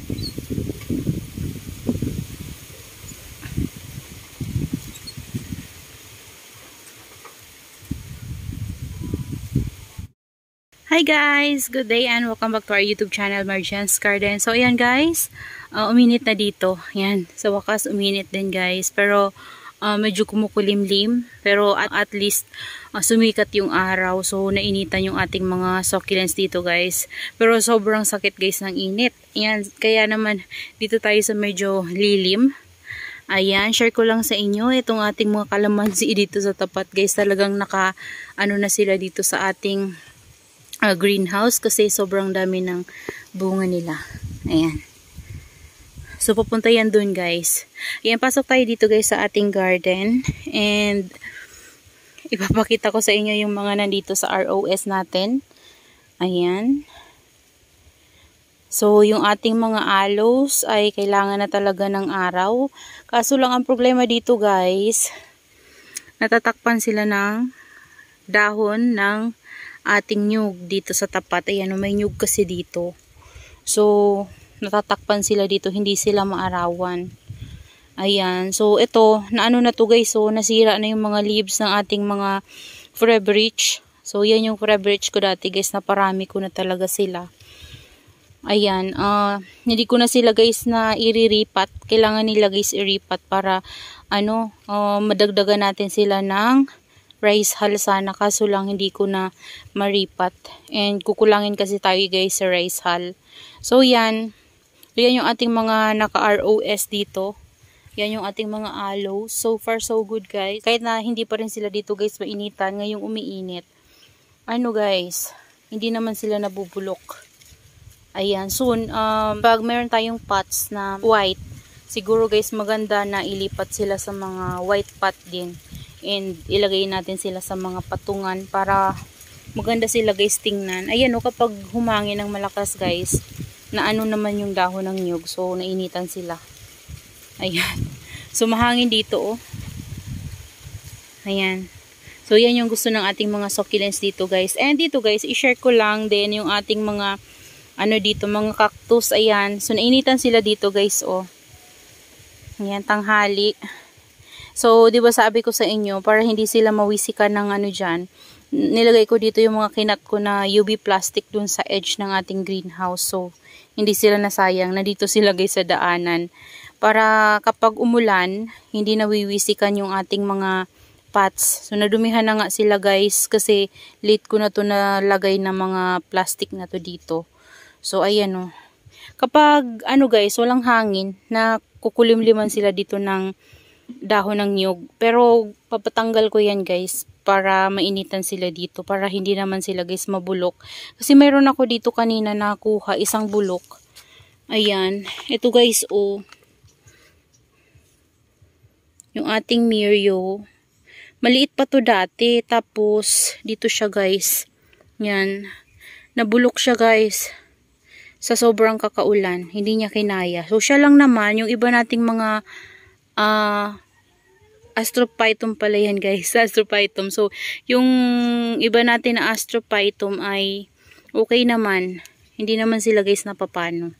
Hi guys! Good day and welcome back to our YouTube channel, Marjan's Garden. So ayan guys, uminit na dito. Ayan, sa wakas uminit din guys. Pero medyo kumukulimlim. Pero at least sumikat yung araw. So nainitan yung ating mga succulents dito guys. Pero sobrang sakit guys ng init. Ayan, kaya naman dito tayo sa medyo lilim. Ayan, share ko lang sa inyo itong ating mga kalamansi dito sa tapat guys. Talagang na sila dito sa ating greenhouse kasi sobrang dami ng bunga nila. Ayan. So pupunta yan dun guys. Ayan, pasok tayo dito guys sa ating garden and ipapakita ko sa inyo yung mga nandito sa ROS natin. Ayan. So yung ating mga aloes ay kailangan na talaga ng araw. Kaso lang ang problema dito guys, natatakpan sila ng dahon ng ating nyug dito sa tapat. Ayan, may nyug kasi dito. So, natatakpan sila dito. Hindi sila maarawan. Ayan. So, ito, na to guys. So, nasira na yung mga leaves ng ating mga Foreverich. So, yan yung Foreverich ko dati guys. Naparami ko na talaga sila. Ayan. Hindi ko na sila guys na iriripat. Kailangan nila guys iripat para madagdagan natin sila ng rice hull sana, kaso lang hindi ko na maripat and kukulangin kasi tayo guys sa rice hull. So yan yung ating mga naka ROS dito. Yan yung ating mga aloes. So far so good guys, kahit na hindi pa rin sila dito guys mainitan, ngayong umiinit guys, hindi naman sila nabubulok. Ayan, soon pag meron tayong pots na white, siguro guys maganda na ilipat sila sa mga white pot din. And ilagay natin sila sa mga patungan para maganda sila guys tingnan. Ayan kapag humangin ng malakas guys, na naman yung dahon ng nyug. So nainitan sila. Ayan. So mahangin dito Ayan. So yan yung gusto ng ating mga succulents dito guys. And dito guys, i-share ko lang din yung ating mga dito, mga cactus. Ayan. So nainitan sila dito guys Ayan, tanghali. So, di ba sabi ko sa inyo, para hindi sila mawisikan ng dyan, nilagay ko dito yung mga kinat ko na UV plastic dun sa edge ng ating greenhouse. So, hindi sila nasayang. Nandito sila guys sa daanan. Para kapag umulan, hindi nawiwisikan yung ating mga pots. So, nadumihan na nga sila guys kasi late ko na to nalagay na mga plastic na to dito. So, ayan Kapag guys, walang hangin, na kukulimliman sila dito ng dahon ng nyug. Pero papatanggal ko yan guys para mainitan sila dito, para hindi naman sila guys mabulok. Kasi mayroon ako dito kanina nakuha isang bulok. Ayan, ito guys yung ating Mirio. Maliit pa to dati, tapos dito siya guys. Yan, nabulok siya guys sa sobrang kakaulan. Hindi niya kinaya. So siya lang naman, yung iba nating mga Astrophytum pala yan guys, Astrophytum. So, yung iba natin na Astrophytum ay okay naman. Hindi naman sila guys napapano.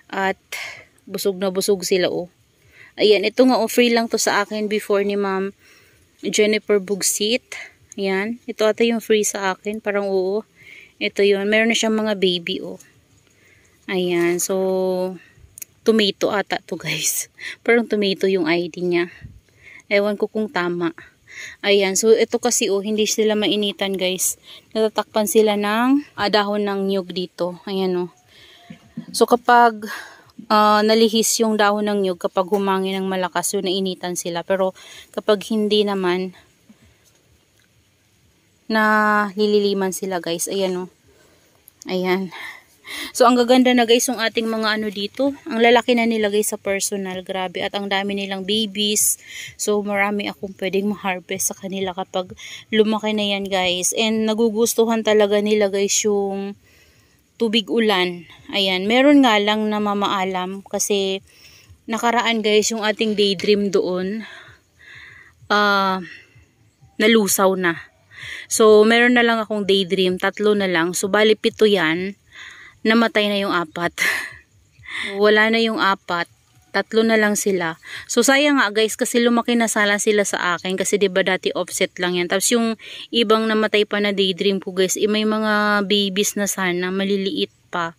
At busog na busog sila Ayan, ito nga free lang to sa akin before ni Ma'am Jennifer Bugsit. Ayan, ito ata yung free sa akin, parang ito yun, meron na siyang mga baby Ayan, so tomato ata to guys. Parang tomato yung ID niya. Ewan ko kung tama. Ayan, so ito kasi hindi sila mainitan guys. Natatakpan sila ng dahon ng nyug dito. Ayan So kapag nalihis yung dahon ng nyug, kapag humangin ng malakas, so nainitan sila. Pero kapag hindi naman, na lililiman sila guys. Ayan Ayan. So, ang gaganda na guys yung ating mga dito. Ang lalaki na nila guys sa personal. Grabe. At ang dami nilang babies. So, marami akong pwedeng ma-harvest sa kanila kapag lumaki na yan guys. And nagugustuhan talaga nila guys yung tubig ulan. Ayan. Meron nga lang na mamaalam kasi nakaraan guys yung ating daydream doon. Nalusaw na. So, meron na lang akong daydream. 3 na lang. So, bali 7 yan. Namatay na yung 4. Wala na yung 4. 3 na lang sila. So sayang nga guys kasi lumaki na sala sila sa akin kasi 'di ba dati offset lang yan. Tapos yung ibang namatay pa na daydream ko guys, may mga babies na sana, maliliit pa.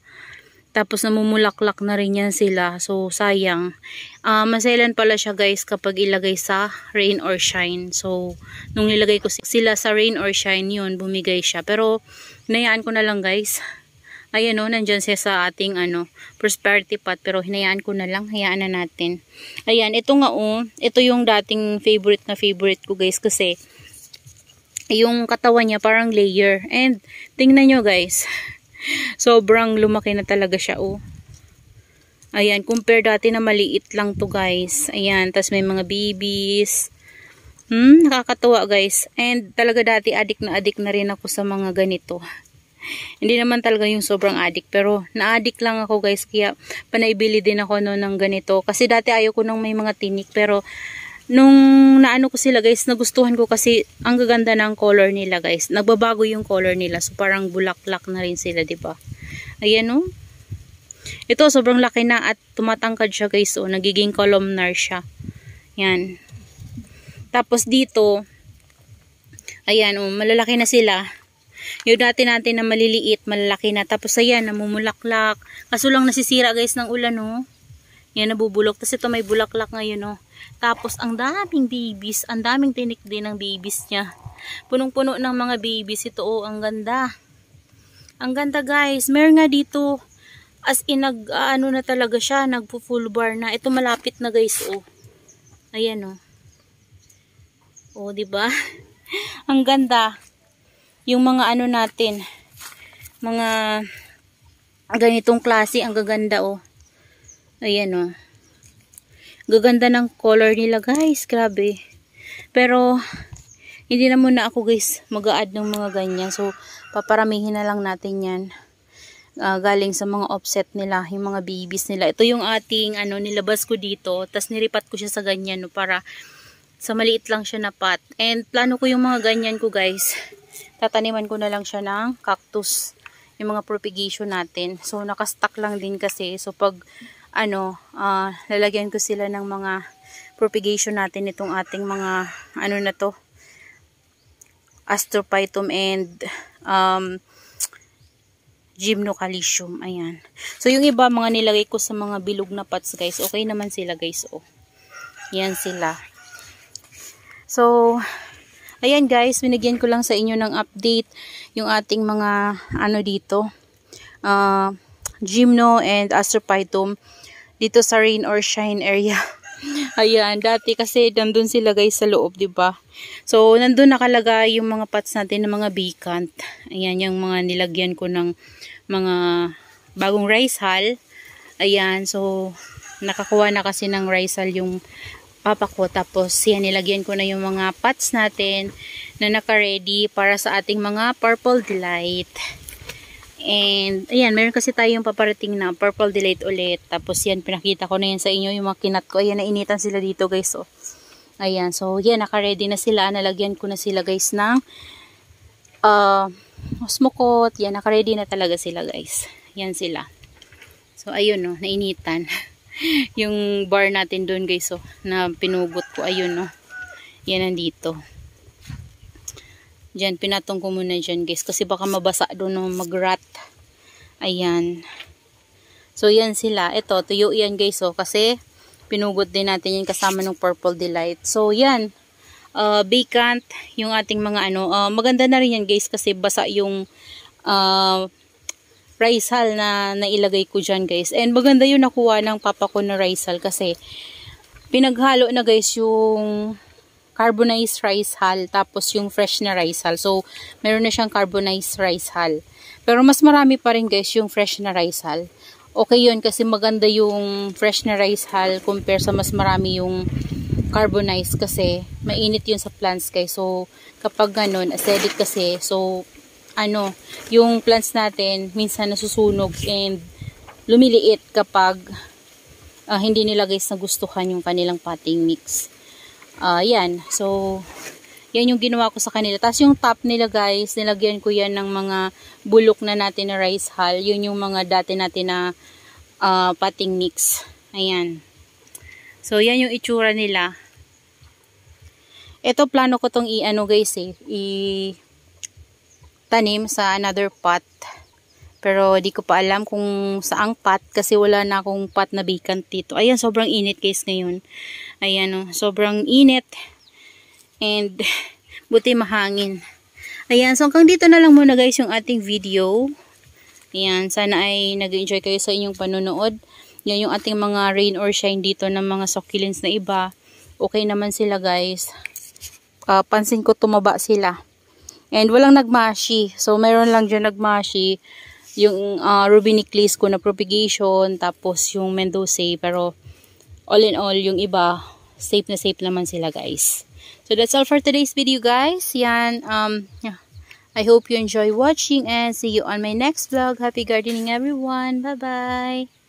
Tapos namumulaklak na rin yan sila. So sayang. Masailan pala siya guys kapag ilagay sa rain or shine. So nung nilagay ko sila sa rain or shine yun, bumigay siya. Pero hinayaan ko na lang guys. Ayan o, nandyan siya sa ating prosperity pot. Pero hinayaan ko na lang. Hayaan na natin. Ayan, ito nga o. Ito yung dating favorite ko guys. Kasi yung katawan niya parang layer. And tingnan nyo guys. Sobrang lumaki na talaga siya o. Ayan, compare dati na maliit lang to guys. Ayan, tas may mga babies. Nakakatuwa guys. And talaga dati adik na rin ako sa mga ganito. Hindi naman talaga yung sobrang addict, pero na-addict lang ako guys, kaya panaibili din ako no ng ganito. Kasi dati ayaw ko nang may mga tinik, pero nung naano ko sila guys, nagustuhan ko kasi ang gaganda ng color nila guys. Nagbabago yung color nila, so parang bulaklak na rin sila, diba? Ayan o. Ito sobrang laki na at tumatangkad siya guys, o nagiging columnar siya. Yan. Tapos dito, ayan o, malalaki na sila. Yung dati natin na maliliit, malalaki na. Tapos ayan, namumulaklak. Kaso lang nasisira guys ng ulan, oh. Yan, nabubulok. Tapos ito may bulaklak ngayon, oh. Tapos ang daming babies. Ang daming tinik din ng babies niya. Punong-puno ng mga babies. Ito, oh, ang ganda. Ang ganda guys. Meron nga dito, as in, ano na talaga siya, nagpo-full bar na. Ito malapit na guys, oh. Ayan, oh. Oh, diba? Ang ganda. Yung mga ano natin, mga ganitong klase, ang gaganda oh. Ayan oh. Gaganda ng color nila guys, grabe. Pero hindi na muna ako guys mag-a-add ng mga ganyan. So paparamihin na lang natin yan. Galing sa mga offset nila, yung mga babies nila. Ito yung ating nilabas ko dito, tas niripat ko siya sa ganyan no, para sa maliit lang siya na pot. And plano ko yung mga ganyan ko guys, tataniman ko na lang siya ng cactus, yung mga propagation natin. So nakastock lang din kasi, so pag lalagyan ko sila ng mga propagation natin, itong ating mga na to, Astrophytum and Gymnocalcium. Ayan. So yung iba mga nilagay ko sa mga bilog na pots guys, okay naman sila guys, oh. Yan sila. So ayan guys, binigyan ko lang sa inyo ng update yung ating mga dito, Gymno and Astrophytum dito sa rain or shine area. Ayan, dati kasi nandun sila guys sa loob, diba? So nandun nakalagay yung mga pots natin ng mga vacant. Ayan, yung mga nilagyan ko ng mga bagong rice hull. Ayan, so nakakuha na kasi ng rice hull yung papa ko. Tapos yan, nilagyan ko na yung mga pots natin na naka-ready para sa ating mga Purple Delight. And ayan, meron kasi tayong paparating na Purple Delight ulit. Tapos yan, pinakita ko na yan sa inyo yung mga kinat ko. Ayan, nainitan sila dito guys, oh. Ayan, so yan, naka-ready na sila. Nalagyan ko na sila guys ng osmocot. Yan, naka-ready na talaga sila guys. Yan sila. So ayun, oh, nainitan. Yung bar natin doon guys, oh, na pinugot ko, ayun, oh. Yan nandito. Diyan, pinatong ko muna dyan guys, kasi baka mabasa doon, no, mag-rat. Ayan. So yan sila. Ito, tuyo yan guys, oh, kasi pinugot din natin yan kasama ng Purple Delight. So yan, vacant yung ating mga maganda na rin yan guys, kasi basa yung rice hull na nailagay ko dyan guys. And maganda yung nakuha ng papa ko na rice hull, kasi pinaghalo na guys yung carbonized rice hull tapos yung fresh na rice hull. So meron na siyang carbonized rice hull, pero mas marami pa rin guys yung fresh na rice hull. Okay yun, kasi maganda yung fresh na rice hull compare sa mas marami yung carbonized, kasi mainit yun sa plants guys. So kapag ganun, acidic kasi, so yung plants natin minsan nasusunog and lumiliit kapag hindi nila guys nagustuhan yung kanilang potting mix. Yan, so yan yung ginawa ko sa kanila. Tapos yung top nila guys, nilagyan ko yan ng mga bulok na natin na rice hull. Yun yung mga dati natin na potting mix. Ayan. So, yan yung itsura nila. Ito, plano ko tong i-ano guys i-tanim sa another pot. Pero, di ko pa alam kung saang pot kasi wala na akong pot na vacant dito. Ayan, sobrang init guys ngayon. Ayan, oh, sobrang init. And, buti mahangin. Ayan, so hanggang dito na lang muna guys yung ating video. Ayan, sana ay nag-enjoy kayo sa inyong panonood. Yan yung ating mga rain or shine dito ng mga succulents na iba. Okay naman sila guys. Pansin ko tumaba sila. And walang nagmashi. So meron lang dyan nagmashi. Yung ruby necklace ko na propagation. Tapos yung Mendoza. Pero all in all yung iba safe na safe naman sila guys. So that's all for today's video guys. Yan, I hope you enjoy watching and see you on my next vlog. Happy gardening everyone. Bye bye.